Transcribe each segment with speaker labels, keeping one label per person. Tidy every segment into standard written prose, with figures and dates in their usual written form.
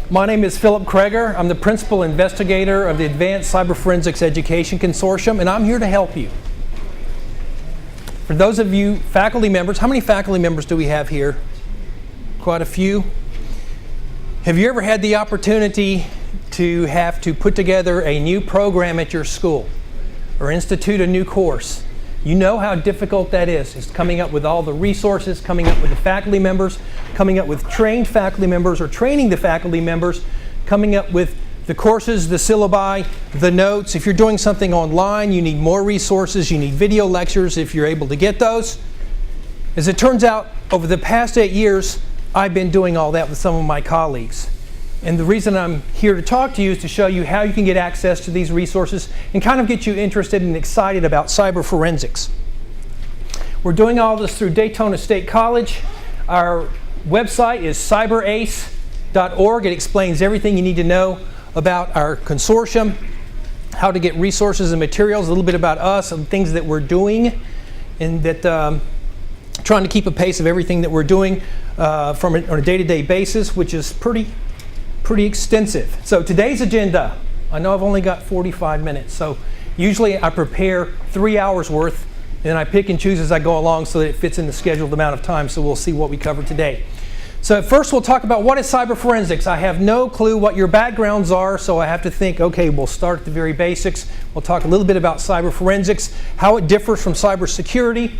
Speaker 1: My name is Philip Kreger. I'm the Principal Investigator of the Advanced Cyberforensics Education Consortium, and I'm here to help you. For those of you faculty members, how many faculty members do we have here? Quite a few. Have you ever had the opportunity to have to put together a new program at your school or institute a new course? You know how difficult that is. It's coming up with all the resources, coming up with the faculty members, coming up with trained faculty members or training the faculty members, coming up with the courses, the syllabi, the notes. If you're doing something online, you need more resources. You need video lectures if you're able to get those. As it turns out, over the past 8 years, I've been doing all that with some of my colleagues. And the reason I'm here to talk to you is to show you how you can get access to these resources and kind of get you interested and excited about cyber forensics. We're doing all this through Daytona State College. Our website is cyberace.org. It explains everything you need to know about our consortium, how to get resources and materials, a little bit about us and things that we're doing, and that trying to keep a pace of everything that we're doing on a day-to-day basis, which is pretty extensive. So today's agenda, I know I've only got 45 minutes, so usually I prepare 3 hours worth, and then I pick and choose as I go along so that it fits in the scheduled amount of time, so we'll see what we cover today. So first we'll talk about what is cyber forensics. I have no clue what your backgrounds are, so I have to think, okay, we'll start at the very basics. We'll talk a little bit about cyber forensics, how it differs from cyber security.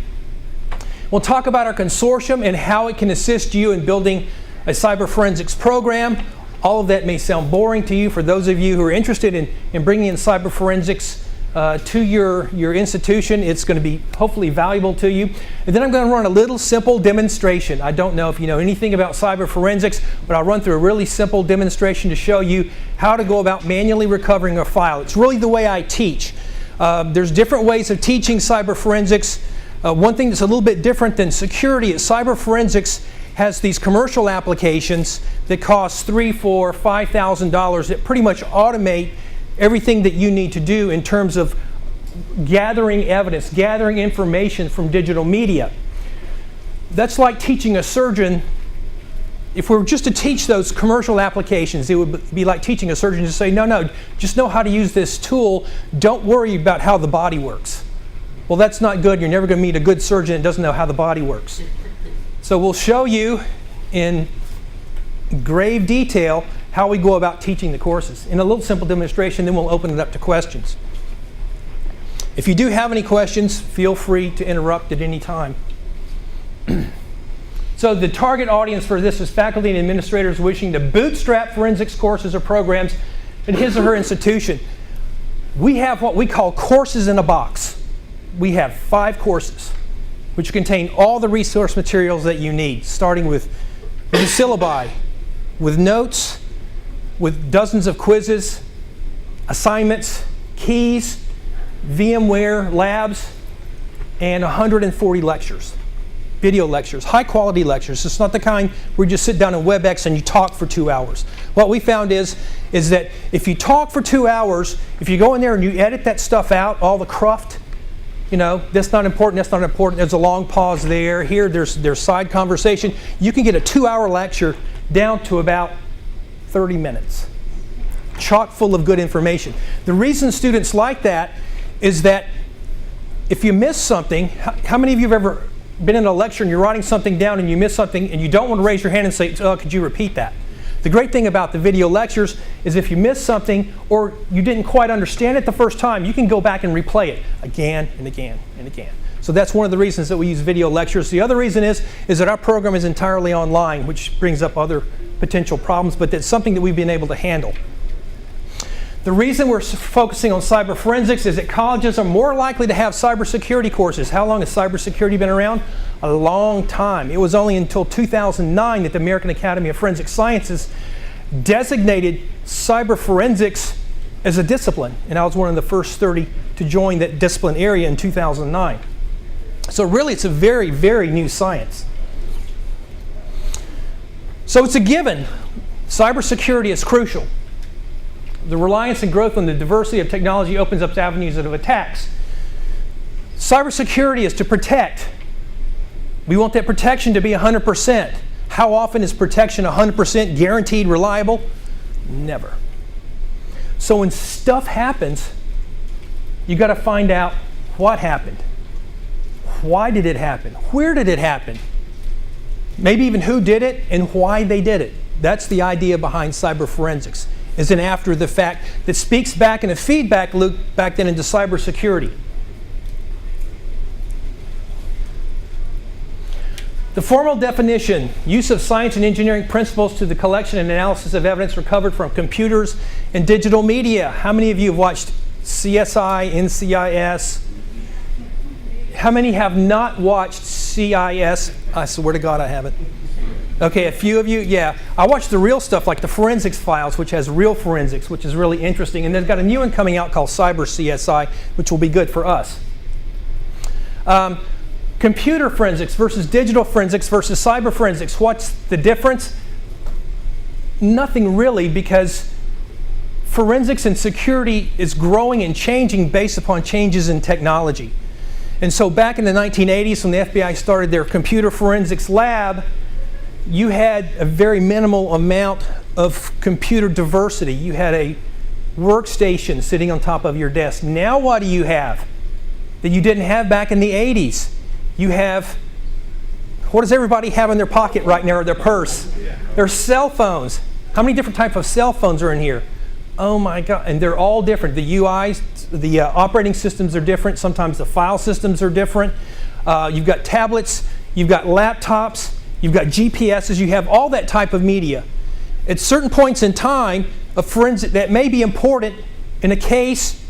Speaker 1: We'll talk about our consortium and how it can assist you in building a cyber forensics program. All of that may sound boring to you. For those of you who are interested in bringing in cyber forensics to your institution, it's going to be hopefully valuable to you. And then I'm going to run a little simple demonstration. I don't know if you know anything about cyber forensics, but I'll run through a really simple demonstration to show you how to go about manually recovering a file. It's really the way I teach. There's different ways of teaching cyber forensics. One thing that's a little bit different than security is cyber forensics has these commercial applications that cost $3,000, $4,000, $5,000 that pretty much automate everything that you need to do in terms of gathering evidence, gathering information from digital media. That's like teaching a surgeon. If we were just to teach those commercial applications, it would be like teaching a surgeon to say, no, just know how to use this tool. Don't worry about how the body works. Well, that's not good. You're never going to meet a good surgeon that doesn't know how the body works. So we'll show you in grave detail how we go about teaching the courses in a little simple demonstration, then we'll open it up to questions. If you do have any questions, feel free to interrupt at any time. So the target audience for this is faculty and administrators wishing to bootstrap forensics courses or programs at his or her institution. We have what we call courses in a box. We have 5 courses which contain all the resource materials that you need, starting with the syllabi, with notes, with dozens of quizzes, assignments, keys, VMware labs, and 140 lectures, video lectures, high quality lectures. It's not the kind where you just sit down in WebEx and you talk for 2 hours. What we found is that if you talk for 2 hours, if you go in there and you edit that stuff out, all the cruft, you know, that's not important, that's not important, there's a long pause there, here there's side conversation. You can get a 2-hour lecture down to about 30 minutes, chock full of good information. The reason students like that is that if you miss something, how many of you have ever been in a lecture and you're writing something down and you miss something and you don't want to raise your hand and say, oh, could you repeat that? The great thing about the video lectures is if you miss something or you didn't quite understand it the first time, you can go back and replay it again and again and again. So that's one of the reasons that we use video lectures. The other reason is that our program is entirely online, which brings up other potential problems, but that's something that we've been able to handle. The reason we're focusing on cyber forensics is that colleges are more likely to have cybersecurity courses. How long has cybersecurity been around? A long time. It was only until 2009 that the American Academy of Forensic Sciences designated cyber forensics as a discipline, and I was one of the first 30 to join that discipline area in 2009. So really it's a very, very new science. So it's a given. Cybersecurity is crucial. The reliance and growth on the diversity of technology opens up avenues of attacks. Cybersecurity is to protect. We want that protection to be 100%. How often is protection 100% guaranteed reliable? Never. So when stuff happens, you got to find out what happened. Why did it happen? Where did it happen? Maybe even who did it and why they did it. That's the idea behind cyberforensics, is an after the fact that speaks back in a feedback loop back then into cybersecurity. The formal definition: use of science and engineering principles to the collection and analysis of evidence recovered from computers and digital media. How many of you have watched CSI, NCIS? How many have not watched CIS? I swear to God I haven't. Okay, a few of you, yeah. I watched the real stuff like the Forensics Files, which has real forensics, which is really interesting. And they've got a new one coming out called Cyber CSI, which will be good for us. Computer forensics versus digital forensics versus cyber forensics. What's the difference? Nothing really, because forensics and security is growing and changing based upon changes in technology. And so back in the 1980s, when the FBI started their computer forensics lab, you had a very minimal amount of computer diversity. You had a workstation sitting on top of your desk. Now what do you have that you didn't have back in the 80s? You have, what does everybody have in their pocket right now, or their purse? Their cell phones. How many different types of cell phones are in here? Oh my God, and they're all different. The UIs, the operating systems are different. Sometimes the file systems are different. You've got tablets, you've got laptops, you've got GPSs, you have all that type of media. At certain points in time, a forensic that may be important in a case,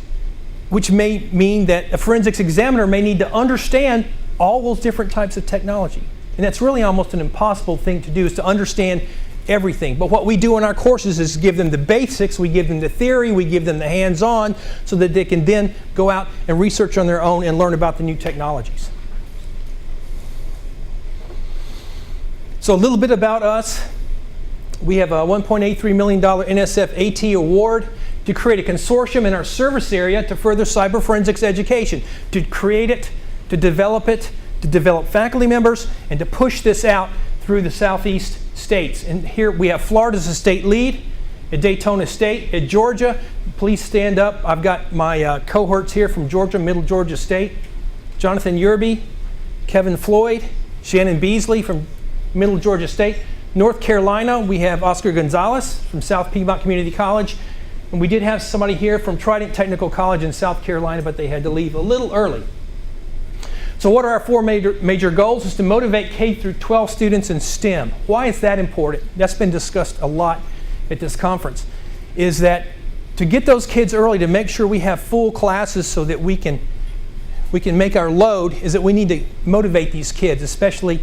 Speaker 1: which may mean that a forensics examiner may need to understand all those different types of technology. And that's really almost an impossible thing to do, is to understand everything. But what we do in our courses is give them the basics, we give them the theory, we give them the hands-on, so that they can then go out and research on their own and learn about the new technologies. So a little bit about us. We have a $1.83 million NSF AT award to create a consortium in our service area to further cyber forensics education, to create it, to develop faculty members, and to push this out through the southeast states. And here we have Florida as a state lead, at Daytona State, at Georgia. Please stand up. I've got my cohorts here from Georgia, Middle Georgia State. Jonathan Yerby, Kevin Floyd, Shannon Beasley from Middle Georgia State. North Carolina, we have Oscar Gonzalez from South Piedmont Community College. And we did have somebody here from Trident Technical College in South Carolina, but they had to leave a little early. So what are our four major goals? Is to motivate K through 12 students in STEM. Why is that important? That's been discussed a lot at this conference. Is that to get those kids early, to make sure we have full classes so that we can make our load, is that we need to motivate these kids, especially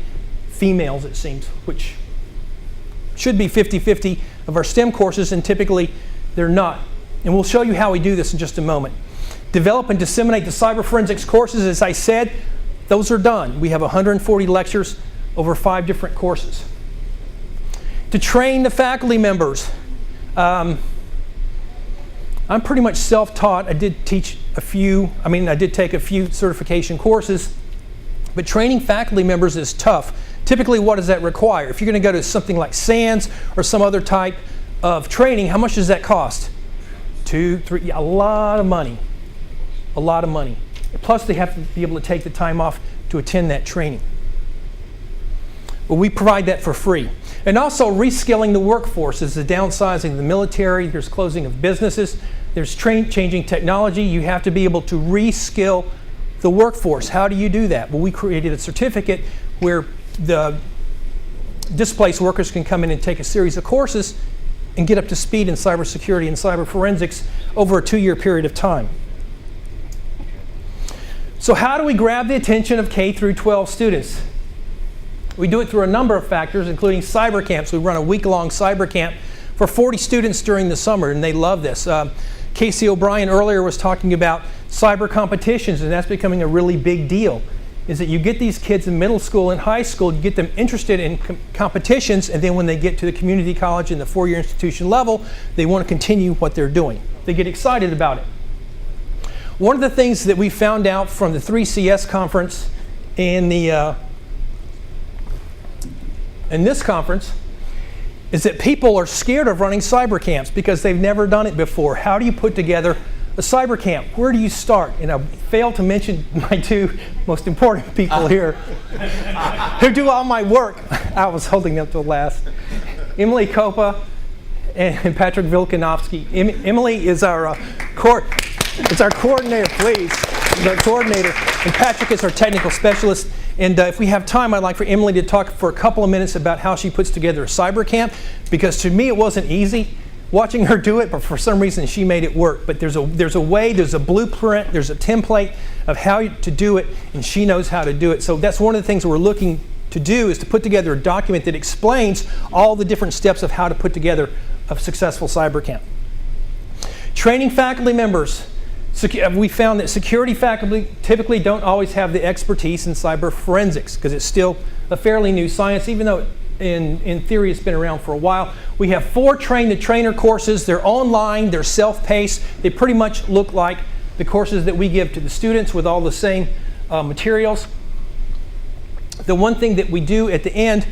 Speaker 1: females, it seems, which should be 50-50 of our STEM courses, and typically they're not. And we'll show you how we do this in just a moment. Develop and disseminate the cyber forensics courses. As I said, those are done. We have 140 lectures over 5 different courses. To train the faculty members, I'm pretty much self-taught. I did take a few certification courses, but training faculty members is tough. Typically, what does that require? If you're going to go to something like SANS or some other type of training, how much does that cost? 2, 3, a lot of money. A lot of money. Plus, they have to be able to take the time off to attend that training. But we provide that for free. And also, reskilling the workforce. There's the downsizing of the military, there's closing of businesses, there's changing technology. You have to be able to reskill the workforce. How do you do that? Well, we created a certificate where the displaced workers can come in and take a series of courses and get up to speed in cybersecurity and cyber forensics over a 2-year period of time. So how do we grab the attention of K through 12 students? We do it through a number of factors, including cyber camps. We run a week-long cyber camp for 40 students during the summer, and they love this. Casey O'Brien earlier was talking about cyber competitions, and that's becoming a really big deal. Is that you get these kids in middle school and high school, you get them interested in competitions, and then when they get to the community college and the 4-year institution level, they want to continue what they're doing. They get excited about it. One of the things that we found out from the 3CS conference and in this conference is that people are scared of running cyber camps because they've never done it before. How do you put together a cyber camp? Where do you start? And I failed to mention my two most important people here who do all my work. I was holding them till last. Emily Kopa and Patrick Vilkanovsky. Emily is our coordinator, please. The coordinator. And Patrick is our technical specialist. And if we have time, I'd like for Emily to talk for a couple of minutes about how she puts together a cyber camp, because to me it wasn't easy watching her do it, but for some reason she made it work. But there's a way, there's a blueprint, there's a template of how to do it, and she knows how to do it. So that's one of the things we're looking to do, is to put together a document that explains all the different steps of how to put together a successful cyber camp. Training faculty members. We found that security faculty typically don't always have the expertise in cyber forensics because it's still a fairly new science, even though in theory it's been around for a while. We have 4 train-the-trainer courses. They're online, they're self-paced. They pretty much look like the courses that we give to the students with all the same materials. The one thing that we do at the end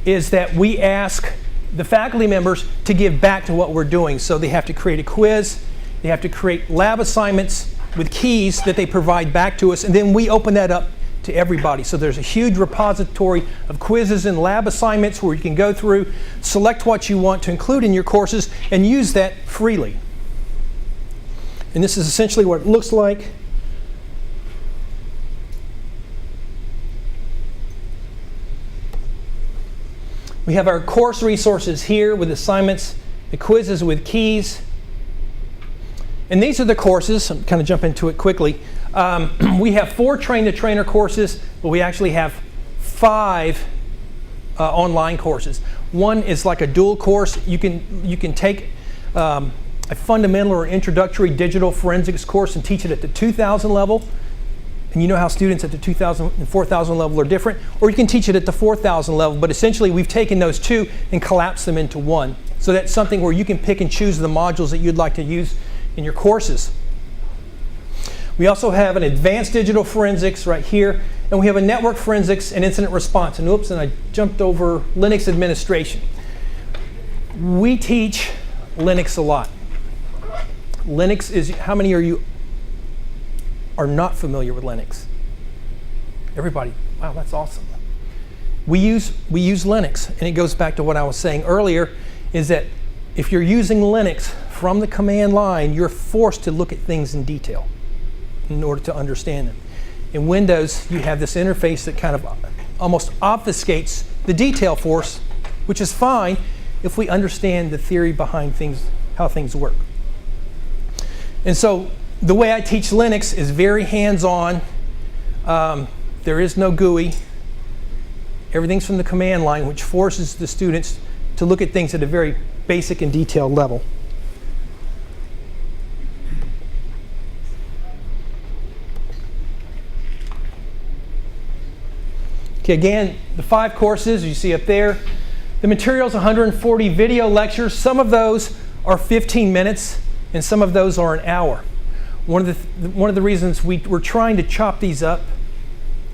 Speaker 1: is that we ask the faculty members to give back to what we're doing. So they have to create a quiz. They have to create lab assignments with keys that they provide back to us, and then we open that up to everybody. So there's a huge repository of quizzes and lab assignments where you can go through, select what you want to include in your courses, and use that freely. And this is essentially what it looks like. We have our course resources here with assignments, the quizzes with keys. And these are the courses. I'm kind of jump into it quickly. We have 4 train-the-trainer courses, but we actually have 5 online courses. One is like a dual course. You can take a fundamental or introductory digital forensics course and teach it at the 2000 level. And you know how students at the 2000 and 4000 level are different. Or you can teach it at the 4000 level. But essentially, we've taken those 2 and collapsed them into one. So that's something where you can pick and choose the modules that you'd like to use in your courses. We also have an advanced digital forensics right here, and we have a network forensics and incident response. And oops, and I jumped over Linux administration. We teach Linux a lot. Linux is, how many of you are not familiar with Linux? Everybody, wow, that's awesome. We use Linux, and it goes back to what I was saying earlier, is that if you're using Linux from the command line, you're forced to look at things in detail in order to understand them. In Windows, you have this interface that kind of almost obfuscates the detail for us, which is fine if we understand the theory behind things, how things work. And so the way I teach Linux is very hands-on. There is no GUI. Everything's from the command line, which forces the students to look at things at a very basic and detailed level. Okay, again, the 5 courses you see up there. The material's 140 video lectures. Some of those are 15 minutes, and some of those are an hour. One of the reasons we're trying to chop these up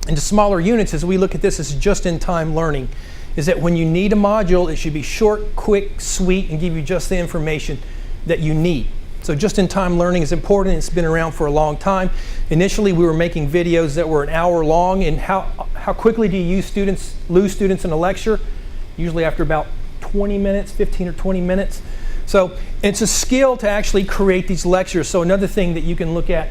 Speaker 1: into smaller units as we look at this as just-in-time learning is that when you need a module, it should be short, quick, sweet, and give you just the information that you need. So just-in-time learning is important. It's been around for a long time. Initially, we were making videos that were an hour long, and how quickly do you lose students in a lecture? Usually after about 20 minutes, 15 or 20 minutes. So it's a skill to actually create these lectures. So another thing that you can look at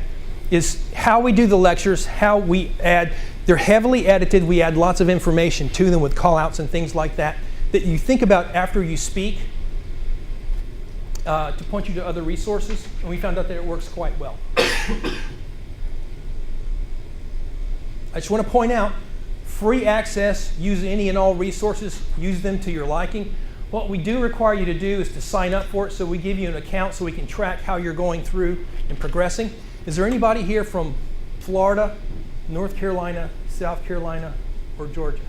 Speaker 1: is how we do the lectures, how we add. They're heavily edited. We add lots of information to them with call-outs and things like that that you think about after you speak to point you to other resources. And we found out that it works quite well. I just want to point out, free access, use any and all resources, use them to your liking. What we do require you to do is to sign up for it, so we give you an account so we can track how you're going through and progressing. Is there anybody here from Florida, North Carolina, South Carolina, or Georgia?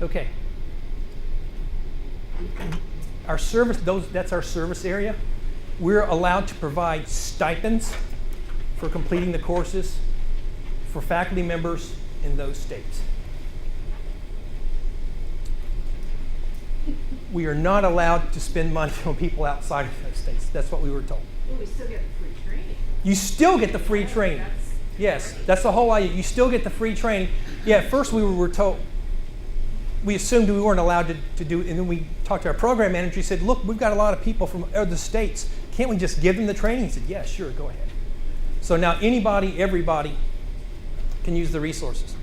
Speaker 1: Okay. Our service, that's our service area. We're allowed to provide stipends for completing the courses for faculty members in those states. we are not allowed to spend money on people outside of those states. That's what we were told.
Speaker 2: Well, we still get the free training.
Speaker 1: You still get the free training. Yes, that's the whole idea. You still get the free training. Yeah, at first we were told, we assumed we weren't allowed to do it, and then we talked to our program manager. He said, look, we've got a lot of people from other states. Can't we just give them the training? He said, yeah, sure, go ahead. So now anybody, everybody can use the resources.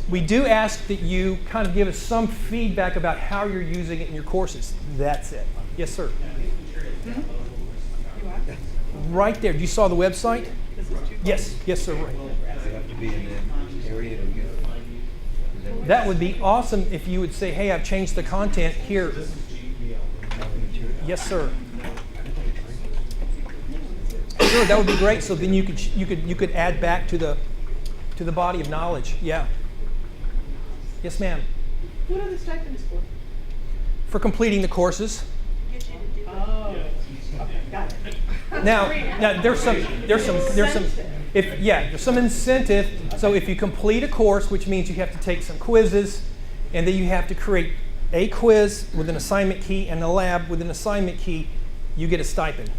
Speaker 1: We do ask that you kind of give us some feedback about how you're using it in your courses. That's it. Yes, sir. Right there. You saw the website? Yes. Yes, sir. Right.
Speaker 3: Does it have to be in the area to use it?
Speaker 1: That would be awesome if you would say, hey, I've changed the content here. Yes, sir. Sure, that would be great. So then you could add back to the body of knowledge. Yeah. Yes, ma'am.
Speaker 2: What are the stipends for?
Speaker 1: For completing the courses.
Speaker 2: Oh. Okay, got it.
Speaker 1: Now there's some incentive. So if you complete a course, which means you have to take some quizzes, and then you have to create a quiz with an assignment key and a lab with an assignment key, you get a stipend.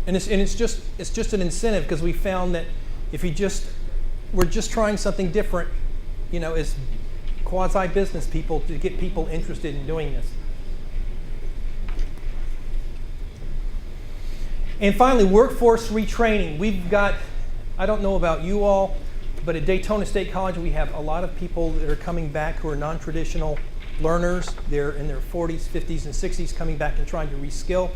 Speaker 1: And it's just an incentive, because we found that if we're just trying something different, as quasi-business people, to get people interested in doing this. And finally, workforce retraining. We've got, I don't know about you all, but at Daytona State College, we have a lot of people that are coming back who are non-traditional learners. They're in their 40s, 50s, and 60s coming back and trying to reskill.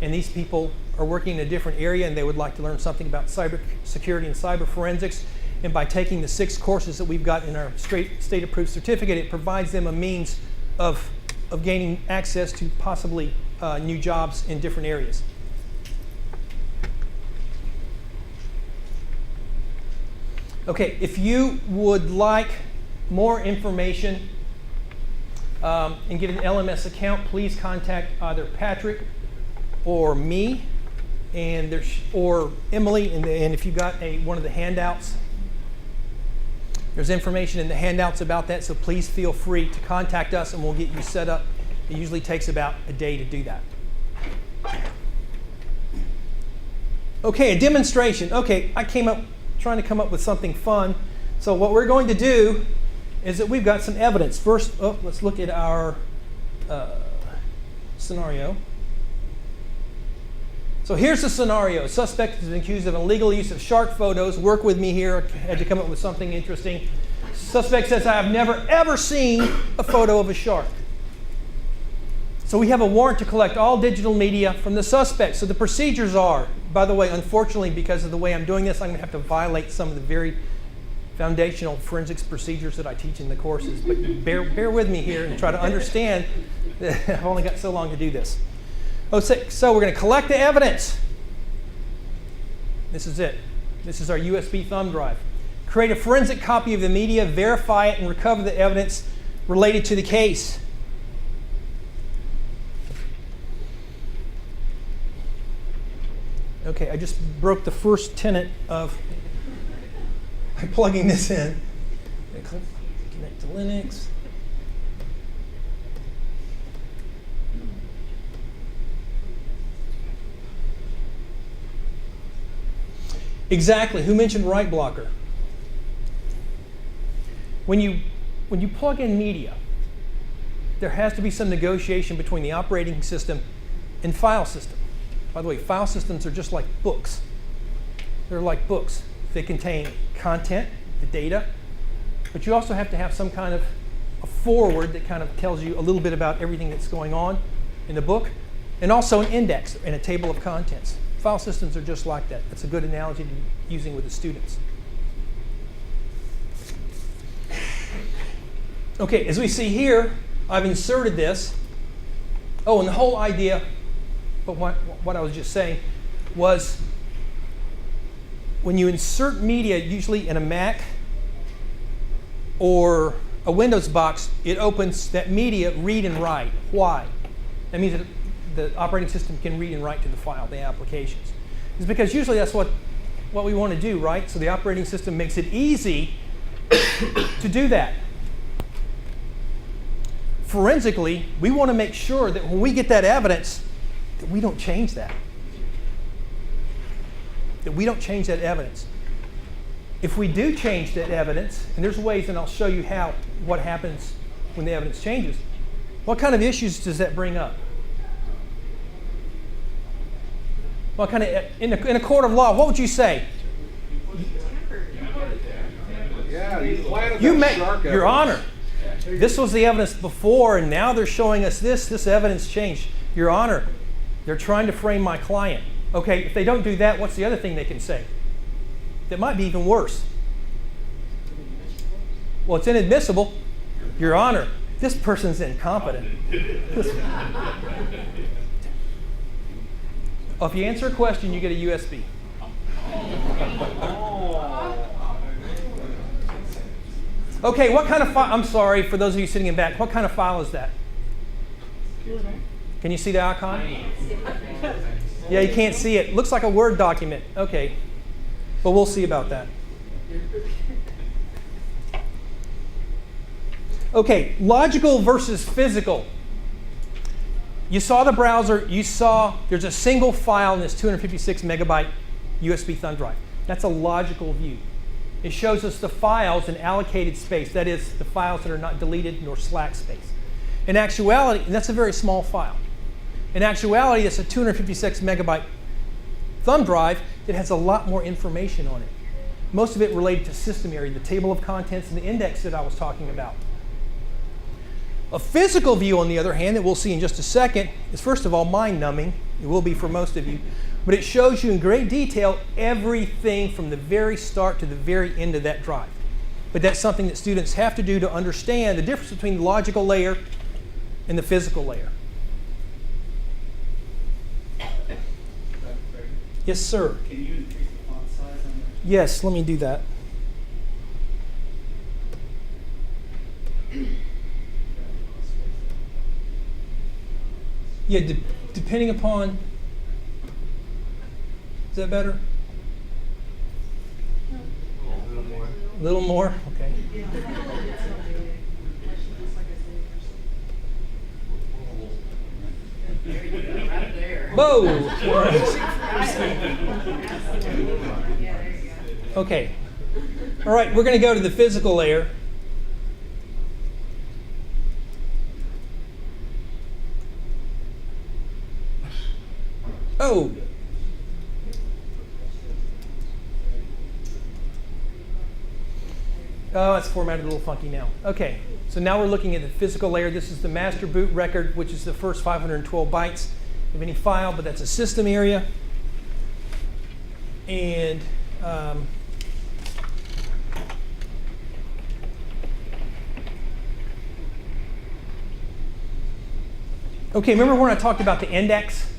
Speaker 1: And these people are working in a different area, and they would like to learn something about cybersecurity and cyber forensics. And by taking the 6 courses that we've got in our state-approved certificate, it provides them a means of gaining access to possibly new jobs in different areas. Okay, if you would like more information and get an LMS account, please contact either Patrick or me, or Emily. And if you got one of the handouts, there's information in the handouts about that. So please feel free to contact us, and we'll get you set up. It usually takes about a day to do that. Okay, a demonstration. Okay, trying to come up with something fun. So what we're going to do is that we've got some evidence. First, let's look at our scenario. So here's the scenario. Suspect has been accused of illegal use of shark photos. Work with me here. I had to come up with something interesting. Suspect says, I have never, ever seen a photo of a shark. So we have a warrant to collect all digital media from the suspect. So the procedures are, by the way, unfortunately, because of the way I'm doing this, I'm going to have to violate some of the very foundational forensics procedures that I teach in the courses. But bear with me here and try to understand that I've only got so long to do this. So we're going to collect the evidence. This is it. This is our USB thumb drive. Create a forensic copy of the media, verify it, and recover the evidence related to the case. Okay, I just broke the first tenet of plugging this in. Connect to Linux. Exactly. Who mentioned write blocker? When you plug in media, there has to be some negotiation between the operating system and file system. By the way, file systems are just like books. They're like books. They contain content, the data, but you also have to have some kind of a forward that kind of tells you a little bit about everything that's going on in the book, and also an index and a table of contents. File systems are just like that. That's a good analogy to be using with the students. Okay, as we see here, I've inserted this. Oh, and the whole idea, but what I was just saying, was when you insert media, usually in a Mac or a Windows box, it opens that media read and write. Why? That means that the operating system can read and write to the file, the applications. It's because usually that's what we want to do, right? So the operating system makes it easy to do that. forensically, we want to make sure that when we get that evidence, that we don't change that. That we don't change that evidence. If we do change that evidence, and there's ways, and I'll show you what happens when the evidence changes, what kind of issues does that bring up? What kind of, in a court of law, what would you say?
Speaker 3: Yeah, you planted
Speaker 1: You
Speaker 3: that shark
Speaker 1: Your
Speaker 3: evidence.
Speaker 1: Honor, this was the evidence before, and now they're showing us this. This evidence changed. Your Honor, they're trying to frame my client. Okay, if they don't do that, what's the other thing they can say? That might be even worse. Well, it's inadmissible. Your Honor, this person's incompetent. Oh, if you answer a question, you get a USB. Okay, what kind of file? I'm sorry for those of you sitting in back. What kind of file is that? Can you see the icon? Yeah, you can't see it. Looks like a Word document. Okay, but we'll see about that. Okay, logical versus physical. You saw the browser. You saw there's a single file in this 256 megabyte USB thumb drive. That's a logical view. It shows us the files in allocated space. That is, the files that are not deleted nor slack space. In actuality, and that's a very small file. In actuality, it's a 256 megabyte thumb drive that has a lot more information on it. Most of it related to system area, the table of contents, and the index that I was talking about. A physical view, on the other hand, that we'll see in just a second, is first of all mind-numbing. It will be for most of you. But it shows you in great detail everything from the very start to the very end of that drive. But that's something that students have to do to understand the difference between the logical layer and the physical layer. Yes, sir.
Speaker 4: Can you increase the font size on that?
Speaker 1: Yes, let me do that. Yeah, depending upon. Is that better? A little more? Okay. Whoa! Okay. All right, we're going to go to the physical layer. Oh! Oh, it's formatted a little funky now. Okay, so now we're looking at the physical layer. This is the master boot record, which is the first 512 bytes of any file, but that's a system area. And okay, remember when I talked about the index?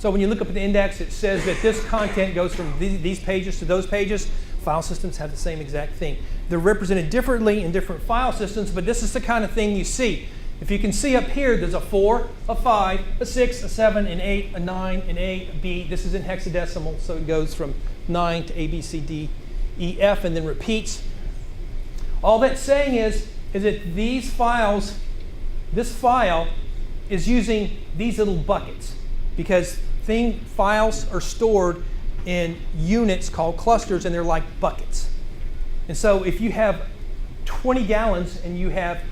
Speaker 1: So when you look up at the index, it says that this content goes from these pages to those pages. File systems have the same exact thing. They're represented differently in different file systems, but this is the kind of thing you see. If you can see up here, there's a 4, a 5, a 6, a 7, an 8, a 9, an A, a B. This is in hexadecimal, so it goes from 9 to A, B, C, D, E, F, and then repeats. All that's saying is that these files, this file is using these little buckets because files are stored in units called clusters, and they're like buckets. And so if you have 20 gallons and you have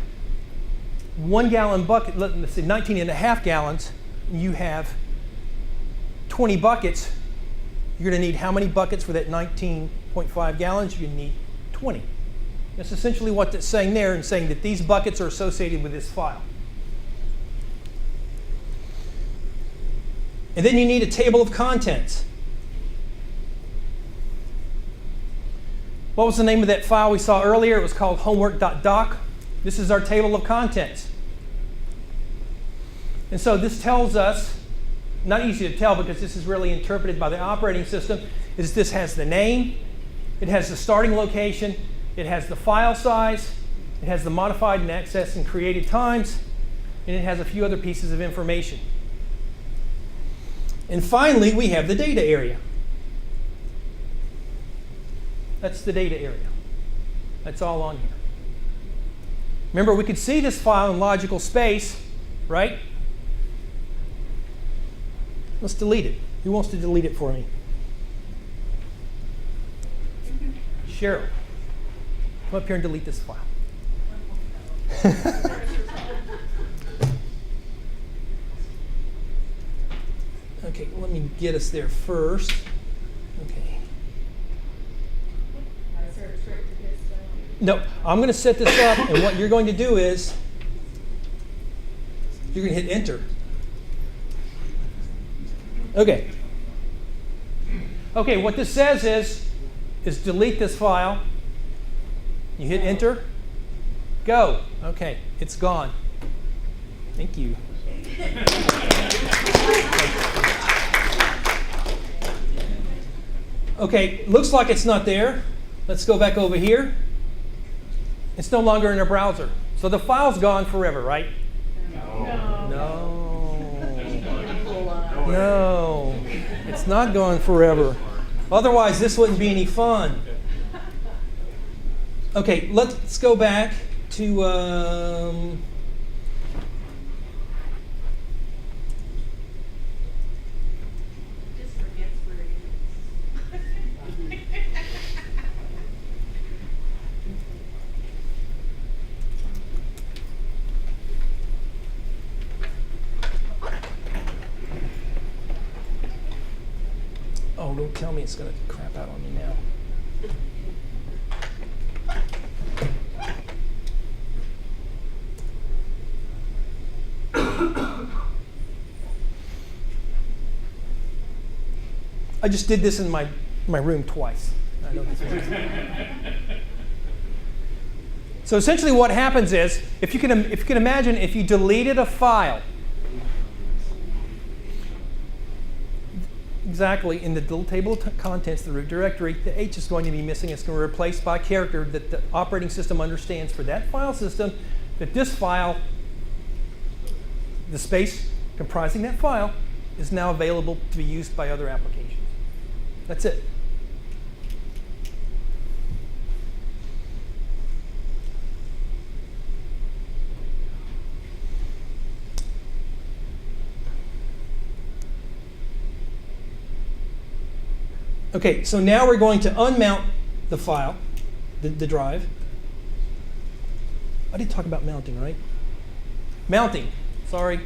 Speaker 1: 1 gallon bucket, let's say 19 and a half gallons, and you have 20 buckets, you're going to need how many buckets for that 19.5 gallons? You're going to need 20. That's essentially what it's saying there, and saying that these buckets are associated with this file. And then you need a table of contents. What was the name of that file we saw earlier? It was called homework.doc. This is our table of contents. And so this tells us, not easy to tell because this is really interpreted by the operating system, is this has the name, it has the starting location, it has the file size, it has the modified and accessed and created times, and it has a few other pieces of information. And finally, we have the data area. That's the data area. That's all on here. Remember, we could see this file in logical space, right? Let's delete it. Who wants to delete it for me? Cheryl, come up here and delete this file. Okay, let me get us there first. Okay. No, I'm going to set this up, and what you're going to do is you're going to hit enter. Okay. Okay, what this says is delete this file. You hit enter. Go. Okay, it's gone. Thank you. Okay, looks like it's not there. Let's go back over here. It's no longer in a browser. So the file's gone forever, right? No, it's not gone forever. Otherwise, this wouldn't be any fun. Okay, let's go back to
Speaker 2: Just forgets where it is.
Speaker 1: oh, don't tell me it's going to crap out on me now. I just did this in my room twice. I know this works. So essentially what happens is, if you can imagine, if you deleted a file, exactly in the table of contents, the root directory, the H is going to be missing. It's going to be replaced by a character that the operating system understands for that file system, that this file, the space comprising that file, is now available to be used by other applications. That's it. Okay, so now we're going to unmount the file, the drive. I did talk about mounting, right? Mounting. Sorry.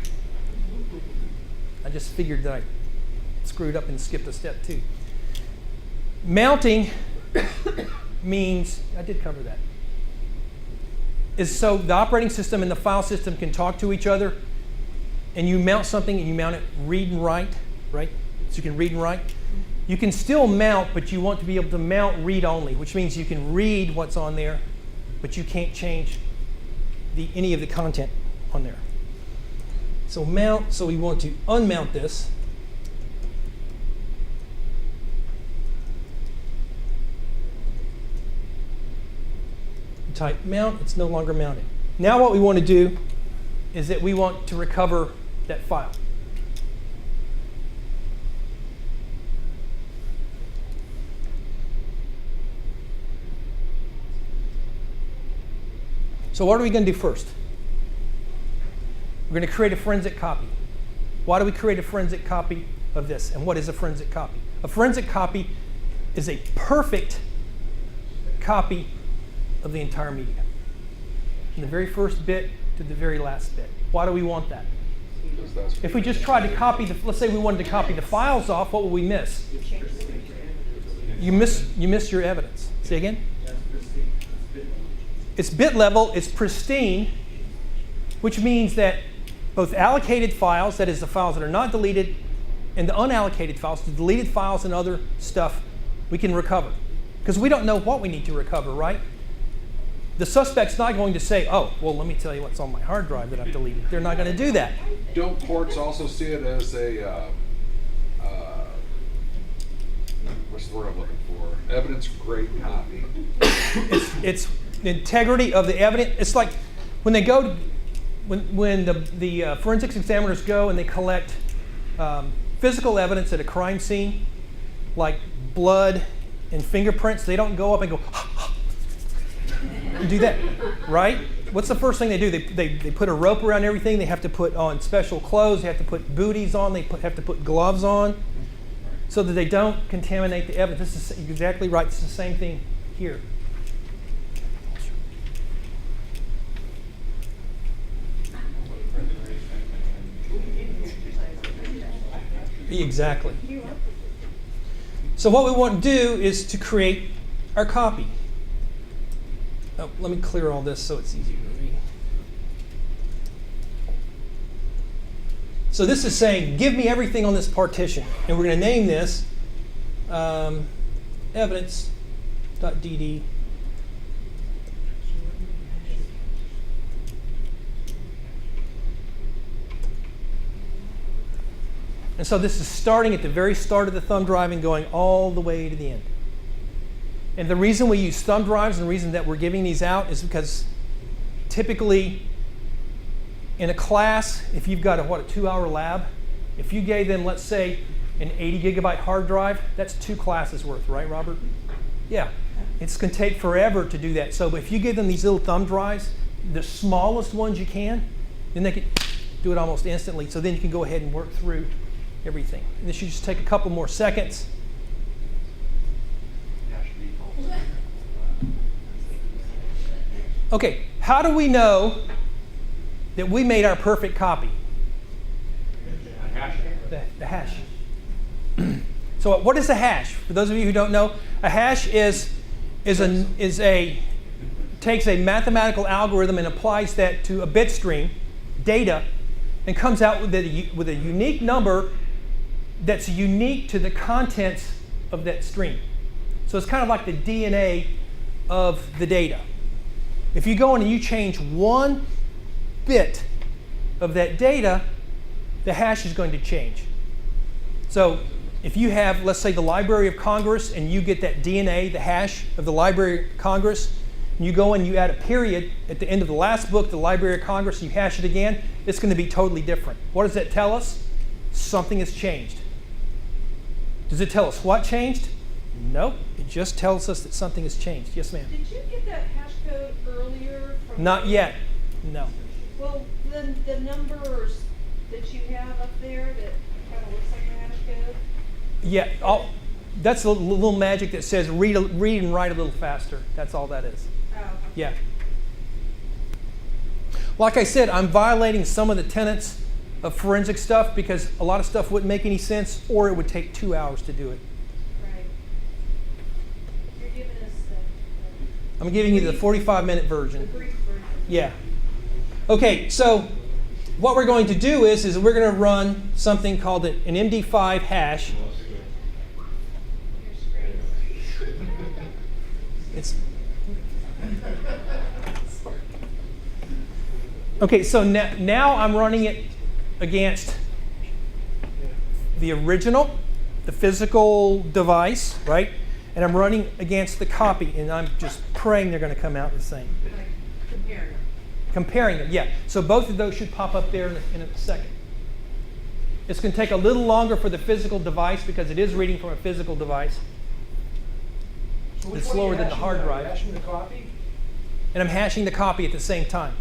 Speaker 1: I just figured that I screwed up and skipped a step too. Mounting means, I did cover that, is so the operating system and the file system can talk to each other, and you mount something and you mount it read and write, right? So you can read and write. You can still mount, but you want to be able to mount read only, which means you can read what's on there, but you can't change any of the content on there. So mount, so we want to unmount this. Type mount, it's no longer mounted. Now what we want to do is that we want to recover that file. So what are we going to do first? We're going to create a forensic copy. Why do we create a forensic copy of this? And what is a forensic copy? A forensic copy is a perfect copy of the entire media, from the very first bit to the very last bit. Why do we want that? If we just tried to copy let's say we wanted to copy the files off, what would we miss? You miss your evidence. Say again? It's bit level, it's pristine, which means that both allocated files, that is the files that are not deleted, and the unallocated files, the deleted files and other stuff, we can recover. Because we don't know what we need to recover, right? The suspect's not going to say, oh, well, let me tell you what's on my hard drive that I've deleted. They're not going to do that.
Speaker 5: Don't courts also see it as a, what's the word I'm looking for? Evidence-grade copy.
Speaker 1: It's the integrity of the evidence. It's like when they go, when the forensics examiners go and they collect physical evidence at a crime scene, like blood and fingerprints, they don't go up and go, and do that, right? what's the first thing they do? They put a rope around everything. They have to put on special clothes. They have to put booties on. They have to put gloves on so that they don't contaminate the evidence. This is exactly right. It's the same thing here. Exactly. So what we want to do is to create our copy. Oh, let me clear all this so it's easier to read. So this is saying, give me everything on this partition. And we're going to name this evidence.dd. And so this is starting at the very start of the thumb drive and going all the way to the end. And the reason we use thumb drives and the reason that we're giving these out is because typically in a class, if you've got a 2-hour lab, if you gave them, let's say, an 80 gigabyte hard drive, that's 2 classes worth, right, Robert? Yeah. It's going to take forever to do that. So if you give them these little thumb drives, the smallest ones you can, then they can do it almost instantly. So then you can go ahead and work through everything. And this should just take a couple more seconds. Okay, how do we know that we made our perfect copy? The hash. So what is a hash? For those of you who don't know, a hash takes a mathematical algorithm and applies that to a bit stream, data, and comes out with a unique number that's unique to the contents of that stream. So it's kind of like the DNA of the data. If you go in and you change 1 bit of that data, the hash is going to change. So if you have, let's say, the Library of Congress, and you get that DNA, the hash of the Library of Congress, and you go and you add a period at the end of the last book, the Library of Congress, and you hash it again, it's going to be totally different. What does that tell us? Something has changed. Does it tell us what changed? Nope. It just tells us that something has changed. Yes, ma'am?
Speaker 2: Did you get that hash code earlier?
Speaker 1: Not yet. No.
Speaker 2: Well, then the numbers that you have up there that kind of looks like a hash code?
Speaker 1: Yeah. That's a little magic that says read and write a little faster. That's all that is.
Speaker 2: Oh, okay.
Speaker 1: Yeah. Like I said, I'm violating some of the tenets of forensic stuff because a lot of stuff wouldn't make any sense, or it would take 2 hours to do it.
Speaker 2: Right. You're giving us
Speaker 1: I'm giving you the 45-minute
Speaker 2: the
Speaker 1: version.
Speaker 2: brief version.
Speaker 1: Yeah. Okay, so what we're going to do is we're going to run something called an MD5 hash. It's okay, so now I'm running it against the original, the physical device, right? And I'm running against the copy, and I'm just praying they're going to come out the same.
Speaker 2: Like comparing them.
Speaker 1: Comparing them, yeah. So both of those should pop up there in a second. It's going to take a little longer for the physical device because it is reading from a physical device.
Speaker 6: So
Speaker 1: It's slower than the hard drive.
Speaker 6: Hashing the copy?
Speaker 1: And I'm hashing the copy at the same time.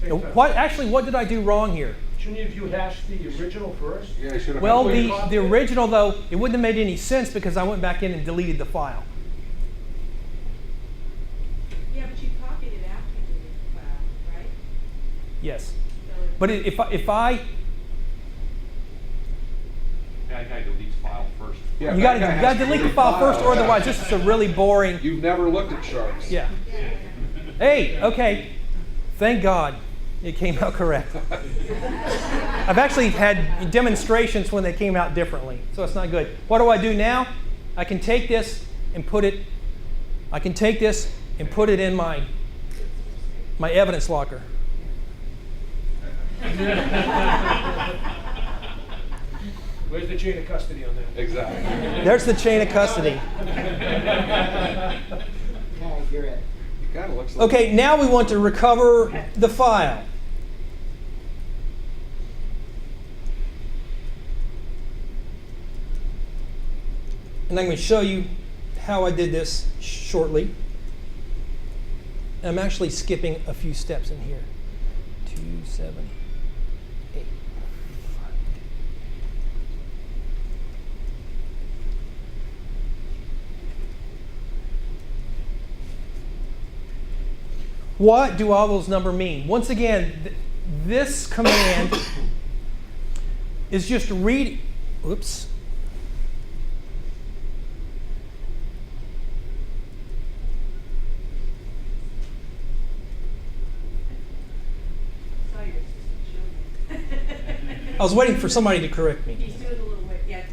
Speaker 6: Same time.
Speaker 1: What did I do wrong here?
Speaker 6: Shouldn't you hash the original first?
Speaker 5: Yeah, you should have.
Speaker 1: Well,
Speaker 6: Before you copy
Speaker 1: the
Speaker 6: it?
Speaker 1: original, though, it wouldn't have made any sense because I went back in and deleted the file.
Speaker 2: Yeah, but you copied it after you did the file, right?
Speaker 1: Yes.
Speaker 2: So
Speaker 1: But if I
Speaker 7: That guy deletes file first.
Speaker 5: Yeah,
Speaker 1: you
Speaker 5: that
Speaker 1: got
Speaker 5: guy
Speaker 1: to
Speaker 5: has to
Speaker 1: delete the
Speaker 5: delete
Speaker 1: file first, or
Speaker 5: files.
Speaker 1: otherwise this is a really boring.
Speaker 5: You've never looked at sharps.
Speaker 1: Yeah. Hey, okay. Thank God it came out correct. I've actually had demonstrations when they came out differently, so it's not good. What do I do now? I can take this and put it. I can take this and put it in my evidence locker.
Speaker 6: Where's the chain of custody on that?
Speaker 5: Exactly.
Speaker 1: There's the chain of custody.
Speaker 3: You're it.
Speaker 5: It kind of looks like.
Speaker 1: Okay, now we want to recover the file. And I'm going to show you how I did this shortly. I'm actually skipping a few steps in here. 2, 7, 8. What do all those numbers mean? Once again, this command is just read. Oops.
Speaker 2: Saw your system showing.
Speaker 1: I was waiting for somebody to correct me.
Speaker 2: He's doing a little way, yeah.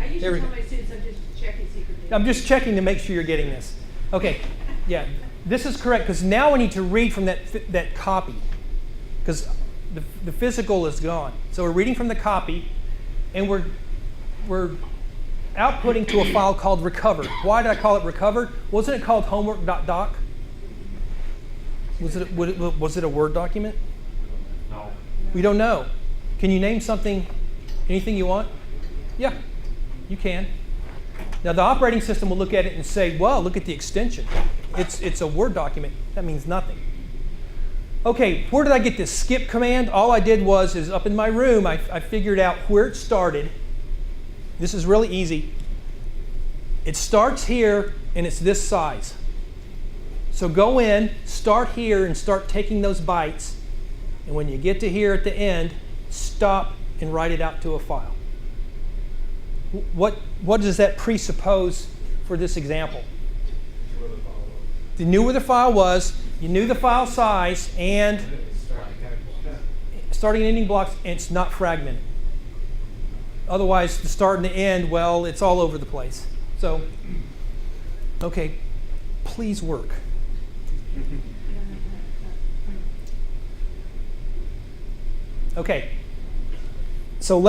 Speaker 2: I
Speaker 1: There we
Speaker 2: usually tell
Speaker 1: go.
Speaker 2: my students, I'm just checking secretly.
Speaker 1: I'm just checking to make sure you're getting this. Okay, yeah, this is correct because now we need to read from that copy because the physical is gone. So we're reading from the copy, and we're outputting to a file called recovered. Why did I call it recovered? Wasn't it called homework.doc? Was it a Word document?
Speaker 7: No.
Speaker 1: We don't know. Can you name something, anything you want? Yeah, you can. Now the operating system will look at it and say, well, look at the extension. It's a Word document. That means nothing. Okay, where did I get this skip command? All I did is up in my room, I figured out where it started. This is really easy. It starts here, and it's this size. So go in, start here, and start taking those bytes. And when you get to here at the end, stop and write it out to a file. What does that presuppose for this example? You knew where the file was, you knew the file size, and starting and ending blocks, and it's not fragmented. Otherwise, the start and the end, well, it's all over the place. So, okay, please work. Okay, so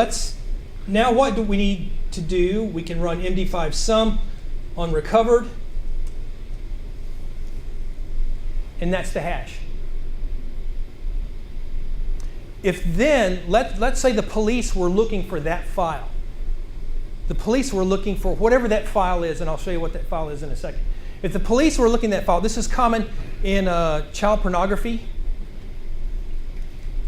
Speaker 1: now what do we need to do? We can run MD5 sum on recovered, and that's the hash. If then, let's say the police were looking for that file. The police were looking for whatever that file is, and I'll show you what that file is in a second. If the police were looking at that file, this is common in child pornography.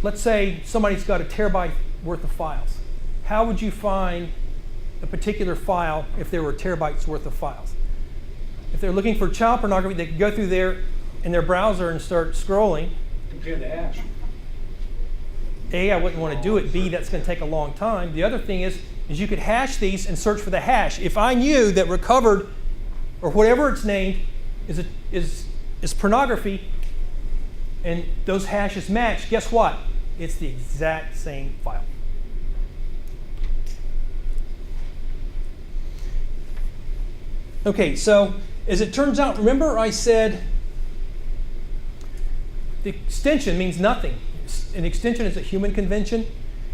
Speaker 1: Let's say somebody's got a terabyte worth of files. How would you find a particular file if there were terabytes worth of files? If they're looking for child pornography, they could go through there in their browser and start scrolling.
Speaker 6: Compare the hash.
Speaker 1: A, I wouldn't want to do it. B, that's going to take a long time. The other thing is you could hash these and search for the hash. If I knew that recovered, or whatever it's named, is pornography, and those hashes match, guess what? It's the exact same file. Okay, so as it turns out, remember I said the extension means nothing. An extension is a human convention.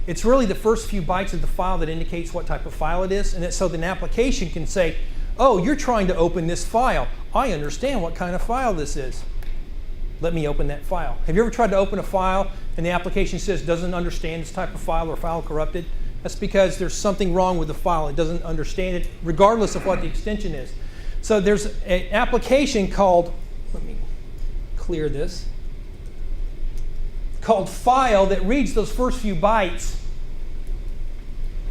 Speaker 1: It's really the first few bytes of the file that indicates what type of file it is, and so an application can say, oh, you're trying to open this file. I understand what kind of file this is. Let me open that file. Have you ever tried to open a file and the application says doesn't understand this type of file or file corrupted? That's because there's something wrong with the file. It doesn't understand it regardless of what the extension is. So there's an application called, let me clear this, called file that reads those first few bytes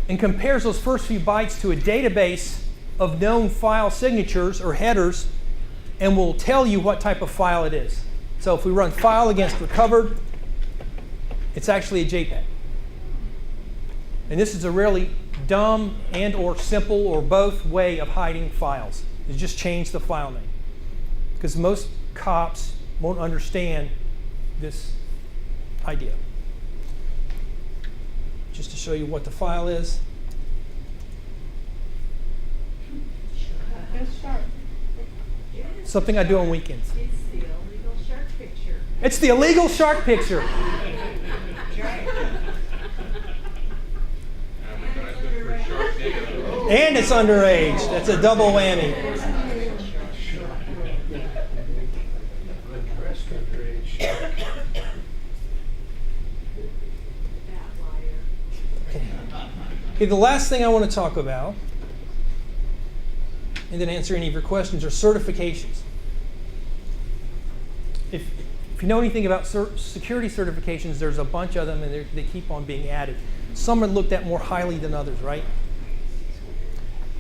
Speaker 1: and compares those first few bytes to a database of known file signatures or headers and will tell you what type of file it is. So if we run file against recovered, it's actually a JPEG. And this is a really dumb and or simple or both way of hiding files. You just change the file name. Because most cops won't understand this idea. Just to show you what the file is.
Speaker 2: Yes, sharp.
Speaker 1: Something I do on weekends.
Speaker 2: It's the illegal shark picture.
Speaker 1: It's the illegal shark picture. And it's underage. That's a double whammy. Okay, the last thing I want to talk about, and then answer any of your questions, are certifications. if you know anything about security certifications, there's a bunch of them, and they keep on being added. Some are looked at more highly than others, right?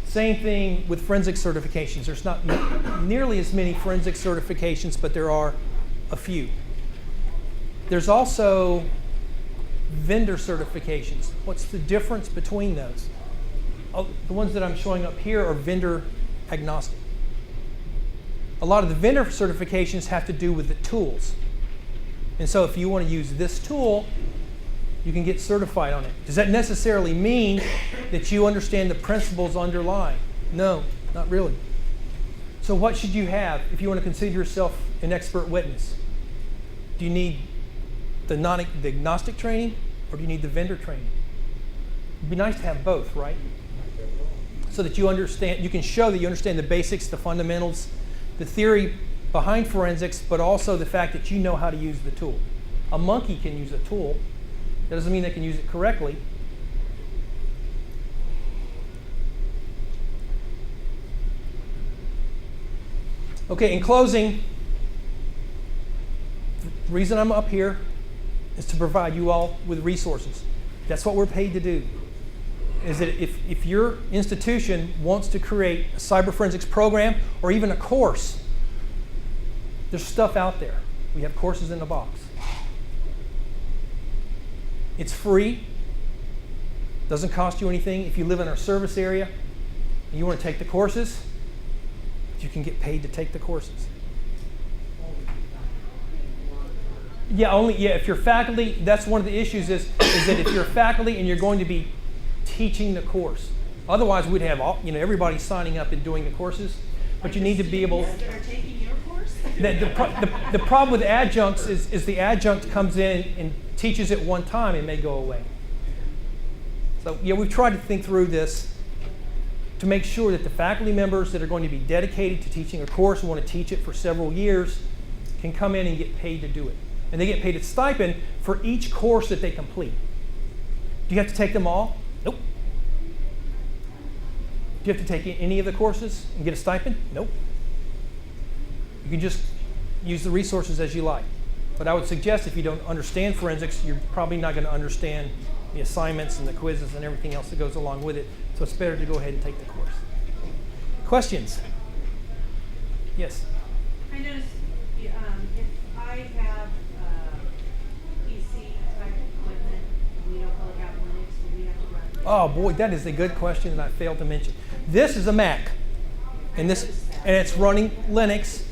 Speaker 1: Same thing with forensic certifications. There's not nearly as many forensic certifications, but there are a few. There's also vendor certifications. What's the difference between those? Oh, the ones that I'm showing up here are vendor agnostic. A lot of the vendor certifications have to do with the tools. And so if you want to use this tool, you can get certified on it. Does that necessarily mean that you understand the principles underlying? No, not really. So what should you have if you want to consider yourself an expert witness? Do you need the agnostic training, or do you need the vendor training? It'd be nice to have both, right? So that you understand, you can show that you understand the basics, the fundamentals, the theory behind forensics, but also the fact that you know how to use the tool. A monkey can use a tool. That doesn't mean they can use it correctly. Okay, in closing, the reason I'm up here is to provide you all with resources. That's what we're paid to do. Is that if your institution wants to create a cyber forensics program or even a course, there's stuff out there. We have courses in the box. It's free, doesn't cost you anything. If you live in our service area and you want to take the courses, you can get paid to take the courses. If you're faculty, that's one of the issues is that if you're faculty and you're going to be teaching the course. Otherwise, we'd have everybody signing up and doing the courses, but you need to be able.
Speaker 2: That are taking your course?
Speaker 1: The problem with adjuncts is the adjunct comes in and teaches it one time and may go away. So we've tried to think through this to make sure that the faculty members that are going to be dedicated to teaching a course and want to teach it for several years can come in and get paid to do it. And they get paid a stipend for each course that they complete. Do you have to take them all? Nope. Do you have to take any of the courses and get a stipend? Nope. You can just use the resources as you like. But I would suggest if you don't understand forensics, you're probably not going to understand the assignments and the quizzes and everything else that goes along with it. So it's better to go ahead and take the course. Questions? Yes?
Speaker 2: I noticed if I have PC type equipment, we don't really have Linux, do we have to run?
Speaker 1: Oh boy, that is a good question that I failed to mention. This is a Mac, and it's running Linux.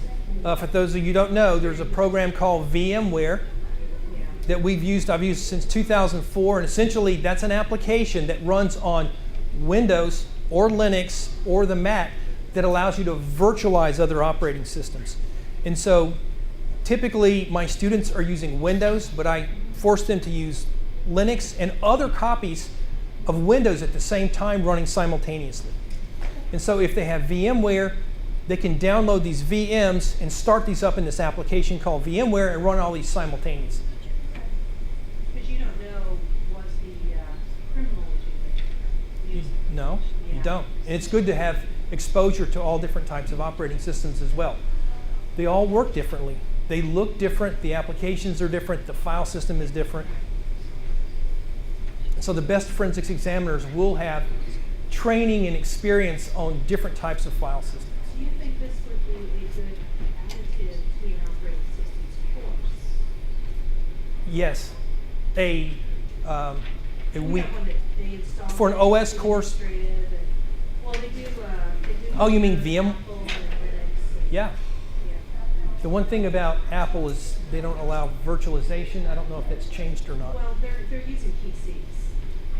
Speaker 1: For those of you who don't know, there's a program called VMware that I've used since 2004, and essentially that's an application that runs on Windows or Linux or the Mac that allows you to virtualize other operating systems. And so typically my students are using Windows, but I force them to use Linux and other copies of Windows at the same time running simultaneously. And so if they have VMware, they can download these VMs and start these up in this application called VMware and run all these simultaneously.
Speaker 2: But you don't know what the criminal is using.
Speaker 1: No, you don't. And it's good to have exposure to all different types of operating systems as well. They all work differently. They look different, the applications are different, the file system is different. So the best forensics examiners will have training and experience on different types of file systems.
Speaker 2: Do you think this would be a good additive to your operating systems course?
Speaker 1: Yes.
Speaker 2: We have one that they install
Speaker 1: for an OS course?
Speaker 2: Well, they do.
Speaker 1: Oh, you mean VM?
Speaker 2: Apple and Linux and,
Speaker 1: Yeah. The one thing about Apple is they don't allow virtualization. I don't know if that's changed or not.
Speaker 2: Well, they're using PCs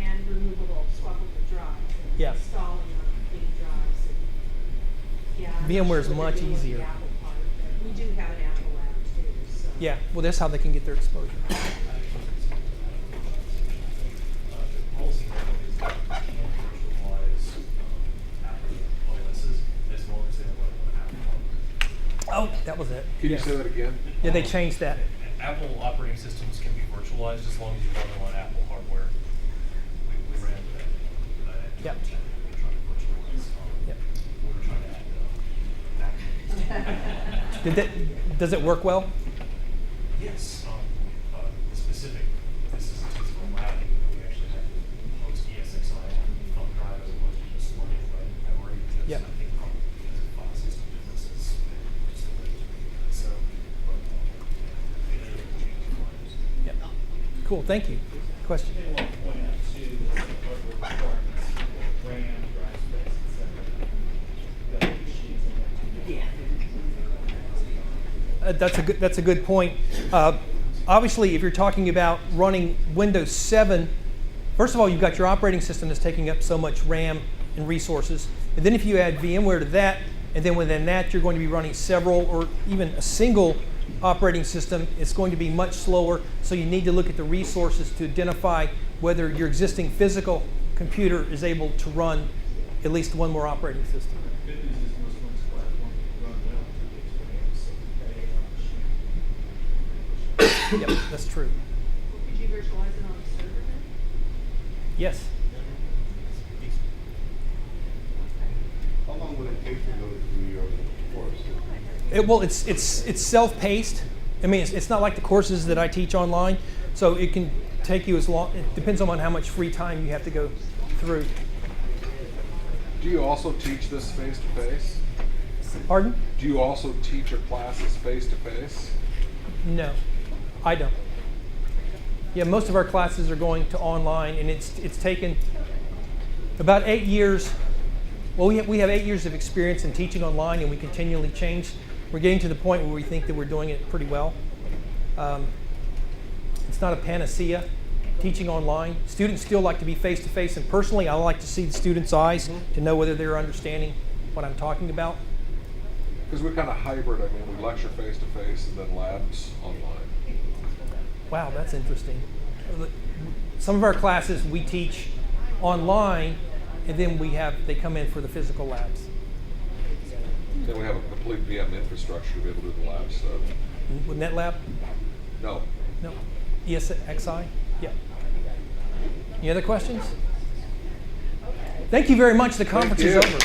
Speaker 2: and removable, swappable drives. And
Speaker 1: Yeah.
Speaker 2: installing on clean drives. And, I'm not
Speaker 1: VMware is
Speaker 2: sure what
Speaker 1: much
Speaker 2: they're doing with the
Speaker 1: easier.
Speaker 2: Apple part of it. We do have an Apple lab too. So.
Speaker 1: Yeah, well, that's how they can get their exposure.
Speaker 8: Policy is that you can't virtualize Apple OSs as long as they have an Apple hardware.
Speaker 1: Oh, that was it.
Speaker 5: Can you
Speaker 1: Yes.
Speaker 5: say that again?
Speaker 1: Yeah, they changed that.
Speaker 8: Apple operating systems can be virtualized as long as you run them on Apple hardware. We ran into that.
Speaker 1: Yep.
Speaker 8: We were trying to virtualize.
Speaker 1: Yep.
Speaker 8: We were trying to add backlinks.
Speaker 1: Does it work well?
Speaker 8: Yes. The specific, this is a typical lab, we actually have to host ESXi on the drive as opposed to just loading it right in memory. Because
Speaker 1: Yeah.
Speaker 8: I think probably because of file system differences, just the way to do that. So, but it is a change in lines.
Speaker 1: Yeah. Cool, thank you. Question?
Speaker 4: May want to point out too, that some hardware requirements, RAM, drive space, et cetera. You've got machines in there.
Speaker 1: That's a good point. Obviously, if you're talking about running Windows 7, first of all, you've got your operating system that's taking up so much RAM and resources. And then if you add VMware to that, and then within that, you're going to be running several or even a single operating system, it's going to be much slower. So you need to look at the resources to identify whether your existing physical computer is able to run at least one more operating system.
Speaker 4: Good news is most Linux platforms run well to the experience.
Speaker 1: Yep, that's true.
Speaker 2: Could you virtualize it on the server then?
Speaker 1: Yes.
Speaker 3: How long would it take to go through your course?
Speaker 1: Well, it's self-paced. I mean, it's not like the courses that I teach online, so it can take you as long. It depends on how much free time you have to go through.
Speaker 5: Do you also teach this face to face?
Speaker 1: Pardon?
Speaker 5: Do you also teach your classes face to face?
Speaker 1: No, I don't. Yeah, most of our classes are going to online, and it's taken about 8 years. Well, we have 8 years of experience in teaching online, and we continually change. We're getting to the point where we think that we're doing it pretty well. It's not a panacea, teaching online. Students still like to be face-to-face, and personally, I like to see the students' eyes to know whether they're understanding what I'm talking about.
Speaker 5: Because we're kind of hybrid. I mean, we lecture face to face and then labs online.
Speaker 1: Wow, that's interesting. Some of our classes we teach online, and then they come in for the physical labs.
Speaker 5: Then we have a complete VM infrastructure to be able to do the lab stuff.
Speaker 1: With NetLab?
Speaker 5: No.
Speaker 1: No. ESXi? Yeah. Any other questions? Thank you very much. The conference is
Speaker 5: you.
Speaker 1: over.